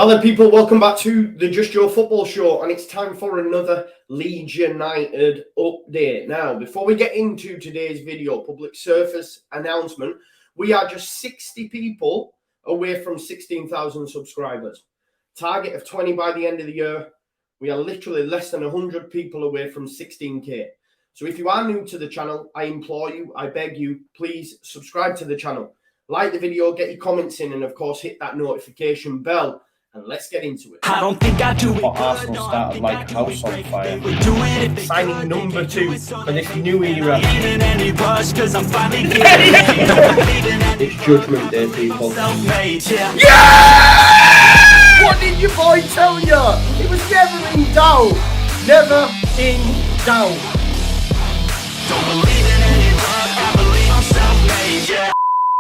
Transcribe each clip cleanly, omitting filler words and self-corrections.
Hello people, welcome back to the Just Joe Football Show, and it's time for another Leeds United update. Now, before we get into today's video, public service announcement, we are just 60 people away from 16,000 subscribers. Target of 20 by the end of the year. We are literally less than 100 people away from 16k. So if you are new to the channel, I implore you, I beg you, please subscribe to the channel. Like the video, get your comments in, and of course hit that notification bell. And let's get into it. I don't think I do it. Arsenal started like house on fire. Signing number 2 for this new era. It's Judgment Day, people. Yeah! What did your boy tell you? It was never in doubt. Never in doubt. Don't believe in any luck, I believe I'm self-made, yeah.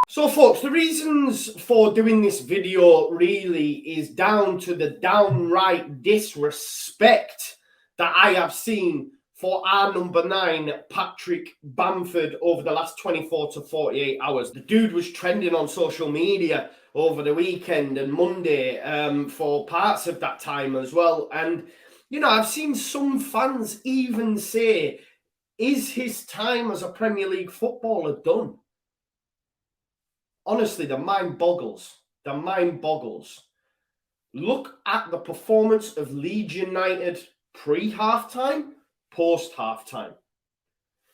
So folks, the reasons for doing this video really is down to the downright disrespect that I have seen for our number 9, Patrick Bamford, over the last 24 to 48 hours. The dude was trending on social media over the weekend and Monday for parts of that time as well. And, you know, I've seen some fans even say, is his time as a Premier League footballer done? Honestly, the mind boggles. The mind boggles. Look at the performance of Leeds United pre-halftime, post-halftime.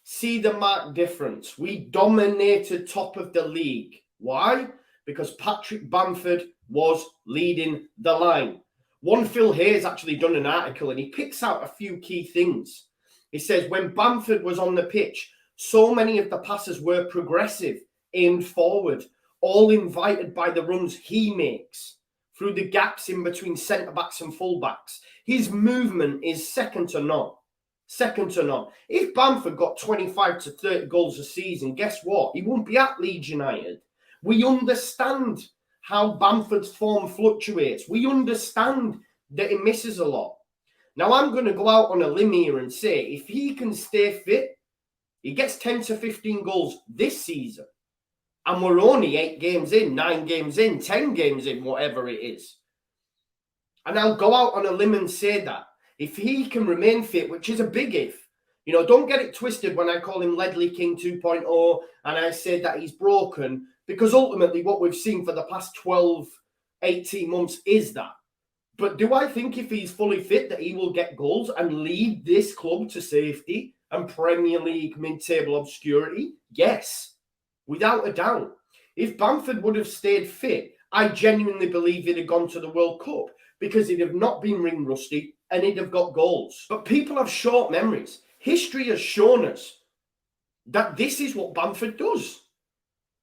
See the marked difference. We dominated top of the league. Why? Because Patrick Bamford was leading the line. One Phil Hayes actually done an article and he picks out a few key things. He says when Bamford was on the pitch, so many of the passes were progressive, aimed forward, all invited by the runs he makes through the gaps in between centre-backs and full-backs. His movement is second to none. Second to none. If Bamford got 25 to 30 goals a season, guess what? He won't be at Leeds United. We understand how Bamford's form fluctuates. We understand that he misses a lot. Now, I'm going to go out on a limb here and say, if he can stay fit, he gets 10 to 15 goals this season. And we're only 8 games in, 9 games in, 10 games in, whatever it is. And I'll go out on a limb and say that. If he can remain fit, which is a big if. You know, don't get it twisted when I call him Ledley King 2.0 and I say that he's broken. Because ultimately what we've seen for the past 12, 18 months is that. But do I think if he's fully fit that he will get goals and lead this club to safety and Premier League mid-table obscurity? Yes. Without a doubt. If Bamford would have stayed fit, I genuinely believe he'd have gone to the World Cup because he'd have not been ring rusty and he'd have got goals. But people have short memories. History has shown us that this is what Bamford does.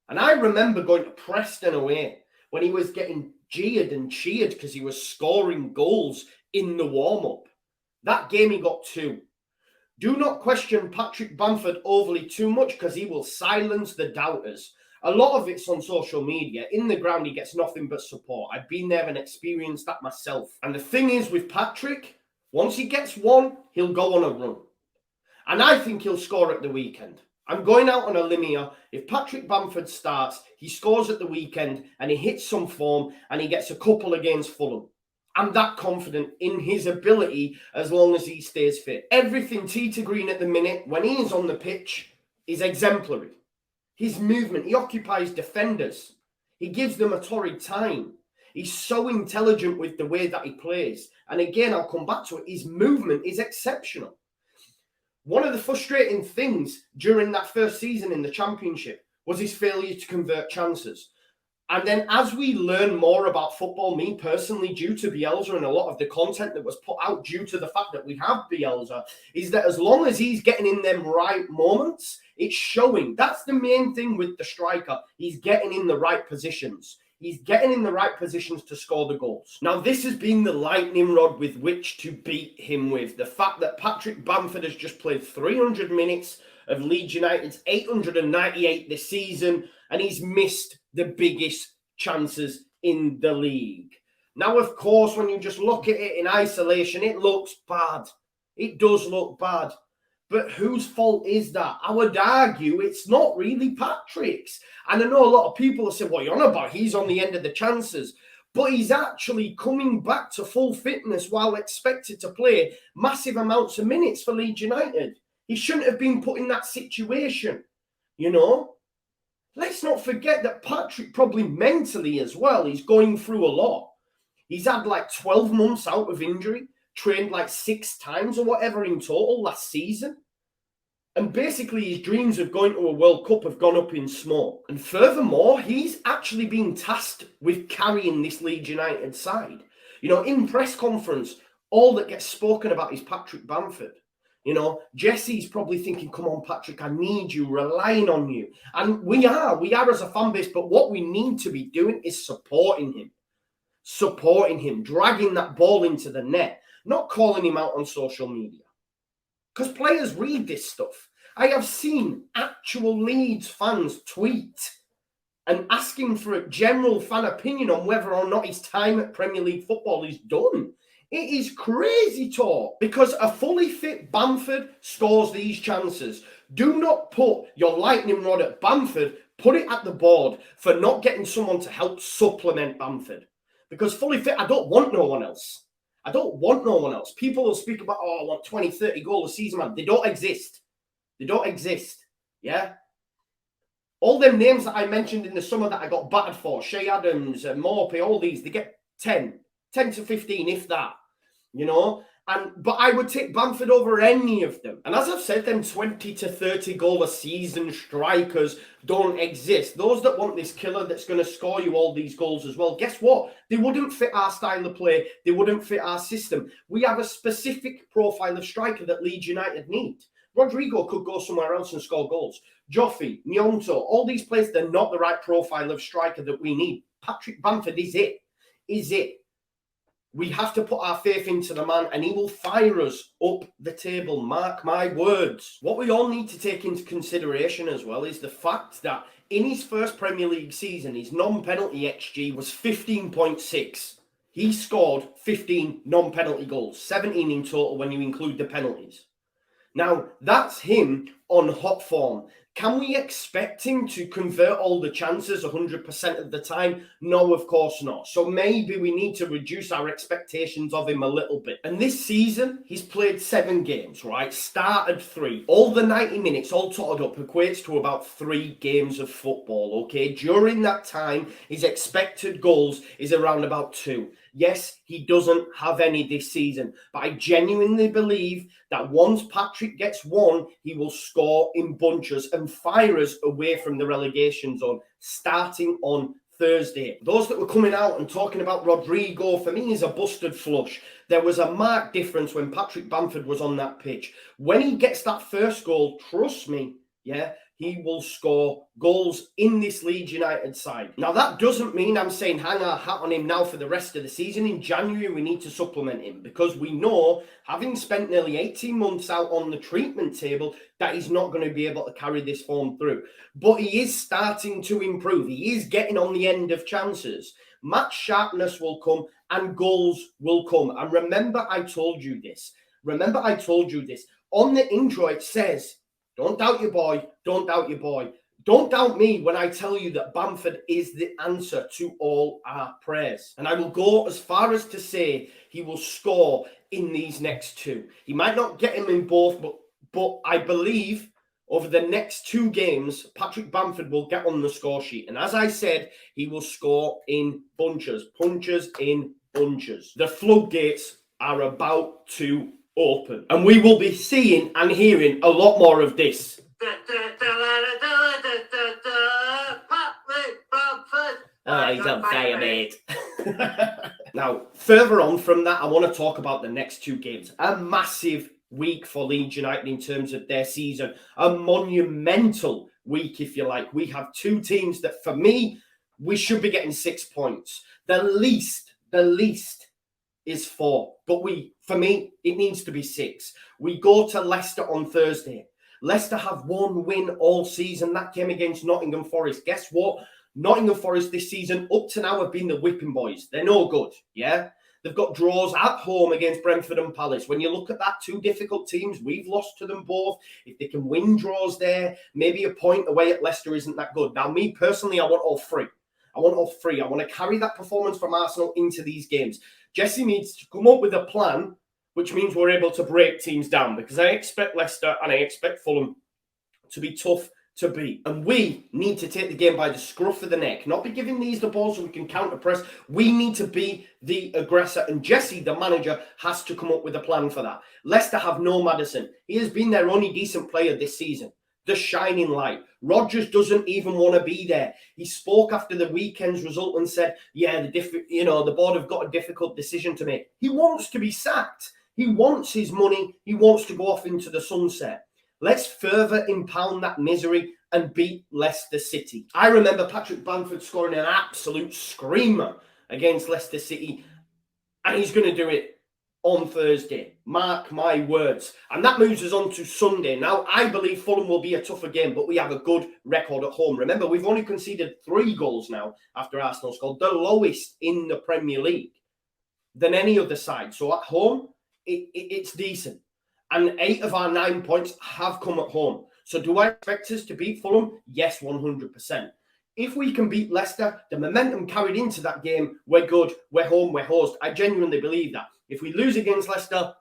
And I remember going to Preston away when he was getting jeered and cheered because he was scoring goals in the warm-up. That game he got 2. Do not question Patrick Bamford overly too much because he will silence the doubters. A lot of it's on social media. In the ground, he gets nothing but support. I've been there and experienced that myself. And the thing is with Patrick, once he gets one, he'll go on a run. And I think he'll score at the weekend. I'm going out on a limb here. If Patrick Bamford starts, he scores at the weekend and he hits some form and he gets a couple against Fulham. I'm that confident in his ability as long as he stays fit. Everything Tita Green at the minute, when he is on the pitch, is exemplary. His movement, he occupies defenders. He gives them a torrid time. He's so intelligent with the way that he plays. And again, I'll come back to it. His movement is exceptional. One of the frustrating things during that first season in the Championship was his failure to convert chances. And then as we learn more about football, me personally, due to Bielsa and a lot of the content that was put out due to the fact that we have Bielsa, is that as long as he's getting in them right moments, it's showing. That's the main thing with the striker. He's getting in the right positions. He's getting in the right positions to score the goals. Now, this has been the lightning rod with which to beat him with. The fact that Patrick Bamford has just played 300 minutes of Leeds United's 898 this season, and he's missed the biggest chances in the league. Now, of course, when you just look at it in isolation, it looks bad. It does look bad. But whose fault is that? I would argue it's not really Patrick's. And I know a lot of people will say, what are you on about? He's on the end of the chances. but he's actually coming back to full fitness while expected to play massive amounts of minutes for Leeds United. He shouldn't have been put in that situation, you know? Let's not forget that Patrick probably mentally as well, he's going through a lot. He's had like 12 months out of injury, trained like 6 times or whatever in total last season. And basically his dreams of going to a World Cup have gone up in smoke. And furthermore, he's actually been tasked with carrying this Leeds United side. You know, in press conference, all that gets spoken about is Patrick Bamford. You know, Jesse's probably thinking, come on, Patrick, I need you, relying on you. And we are as a fan base, but what we need to be doing is supporting him, dragging that ball into the net, not calling him out on social media. Because players read this stuff. I have seen actual Leeds fans tweet and asking for a general fan opinion on whether or not his time at Premier League football is done. It is crazy talk because a fully fit Bamford scores these chances. Do not put your lightning rod at Bamford, put it at the board for not getting someone to help supplement Bamford. Because fully fit, I don't want no one else. I don't want no one else. People will speak about, oh, I want 20, 30 goals a season, man. They don't exist. They don't exist. Yeah? All them names that I mentioned in the summer that I got battered for, Shea Adams, Morphy, all these, they get 10 to 15, if that. You know? But I would take Bamford over any of them. And as I've said, them 20 to 30 goal a season strikers don't exist. Those that want this killer that's going to score you all these goals as well, guess what? They wouldn't fit our style of play. They wouldn't fit our system. We have a specific profile of striker that Leeds United need. Rodrigo could go somewhere else and score goals. Joffy, Nyonto, all these players, they're not the right profile of striker that we need. Patrick Bamford is it. Is it. We have to put our faith into the man and he will fire us up the table. Mark my words. What we all need to take into consideration as well is the fact that in his first Premier League season, his non-penalty XG was 15.6. He scored 15 non-penalty goals, 17 in total when you include the penalties. Now, that's him on hot form. Can we expect him to convert all the chances 100% of the time? No, of course not. So maybe we need to reduce our expectations of him a little bit. And this season, he's played 7 games, right? Started 3. All the 90 minutes, all totted up, equates to about 3 games of football, okay? During that time, his expected goals is around about 2. Yes, he doesn't have any this season, but I genuinely believe that once Patrick gets 1, he will score in bunches and fire us away from the relegation zone starting on Thursday. Those that were coming out and talking about Rodrigo, for me, is a busted flush. There was a marked difference when Patrick Bamford was on that pitch. When he gets that first goal, trust me, yeah, he will score goals in this Leeds United side. Now, that doesn't mean I'm saying hang our hat on him now for the rest of the season. In January, we need to supplement him because we know, having spent nearly 18 months out on the treatment table, that he's not going to be able to carry this form through. But he is starting to improve. He is getting on the end of chances. Match sharpness will come and goals will come. And remember, I told you this. On the intro, it says, don't doubt your boy. Don't doubt your boy. Don't doubt me when I tell you that Bamford is the answer to all our prayers. And I will go as far as to say he will score in these next 2. He might not get him in both, but I believe over the next 2 games, Patrick Bamford will get on the score sheet. And as I said, he will score in bunches. Punches in bunches. The floodgates are about to open. And we will be seeing and hearing a lot more of this. He's on fire, mate. Now, further on from that, I want to talk about the next 2 games. A massive week for Leeds United in terms of their season. A monumental week, if you like. We have 2 teams that, for me, we should be getting 6 points. The least is 4. But for me, it needs to be 6. We go to Leicester on Thursday. Leicester have 1 win all season. That came against Nottingham Forest. Guess what? Nottingham Forest this season, up to now, have been the whipping boys. They're no good, yeah? They've got draws at home against Brentford and Palace. When you look at that, 2 difficult teams, we've lost to them both. If they can win draws there, maybe a point away at Leicester isn't that good. Now, me personally, I want all 3. I want all three. I want to carry that performance from Arsenal into these games. Jesse needs to come up with a plan, which means we're able to break teams down, because I expect Leicester and I expect Fulham to be tough to beat. And we need to take the game by the scruff of the neck, not be giving these the ball so we can counter press. We need to be the aggressor, and Jesse, the manager, has to come up with a plan for that. Leicester have no Maddison. He has been their only decent player this season, the shining light. Rodgers doesn't even want to be there. He spoke after the weekend's result and said, yeah, the board have got a difficult decision to make. He wants to be sacked. He wants his money. He wants to go off into the sunset. Let's further impound that misery and beat Leicester City. I remember Patrick Bamford scoring an absolute screamer against Leicester City, and he's going to do it on Thursday. Mark my words. And that moves us on to Sunday. Now, I believe Fulham will be a tougher game, but we have a good record at home. Remember, we've only conceded 3 goals now after Arsenal scored, the lowest in the Premier League than any other side. So at home, it's decent. And 8 of our 9 points have come at home. So do I expect us to beat Fulham? Yes, 100%. If we can beat Leicester, the momentum carried into that game, we're good, we're home, we're host. I genuinely believe that. If we lose against Leicester,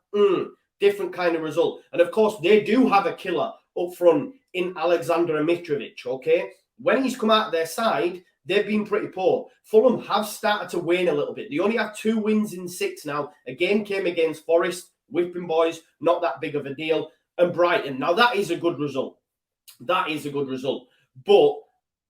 different kind of result. And of course, they do have a killer up front in Alexander Mitrovic, okay? When he's come out of their side, they've been pretty poor. Fulham have started to wane a little bit. They only have 2 wins in 6 now. A game came against Forest. Whipping boys, not that big of a deal. And Brighton. Now, that is a good result. That is a good result. But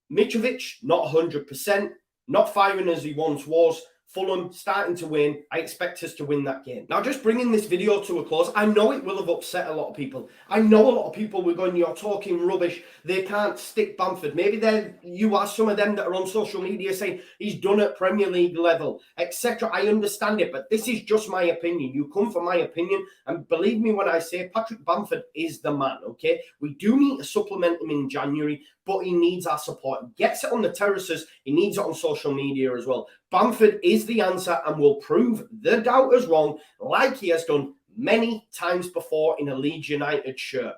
Mitrovic, not 100%, not firing as he once was. Fulham starting to win. I expect us to win that game. Now, just bringing this video to a close, I know it will have upset a lot of people. I know a lot of people were going, you're talking rubbish. They can't stick Bamford. Maybe you are some of them that are on social media saying he's done at Premier League level, etc. I understand it, but this is just my opinion. You come for my opinion, and believe me when I say Patrick Bamford is the man, okay? We do need to supplement him in January, but he needs our support. He gets it on the terraces. He needs it on social media as well. Bamford is the answer and will prove the doubters wrong, like he has done many times before in a Leeds United shirt.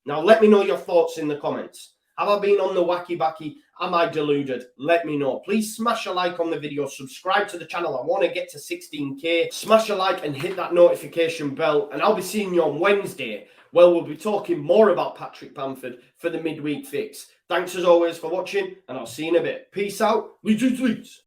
Now, let me know your thoughts in the comments. Have I been on the wacky backy? Am I deluded? Let me know. Please smash a like on the video. Subscribe to the channel. I want to get to 16K. Smash a like and hit that notification bell. And I'll be seeing you on Wednesday, where we'll be talking more about Patrick Bamford for the midweek fix. Thanks as always for watching, and I'll see you in a bit. Peace out. Leeds.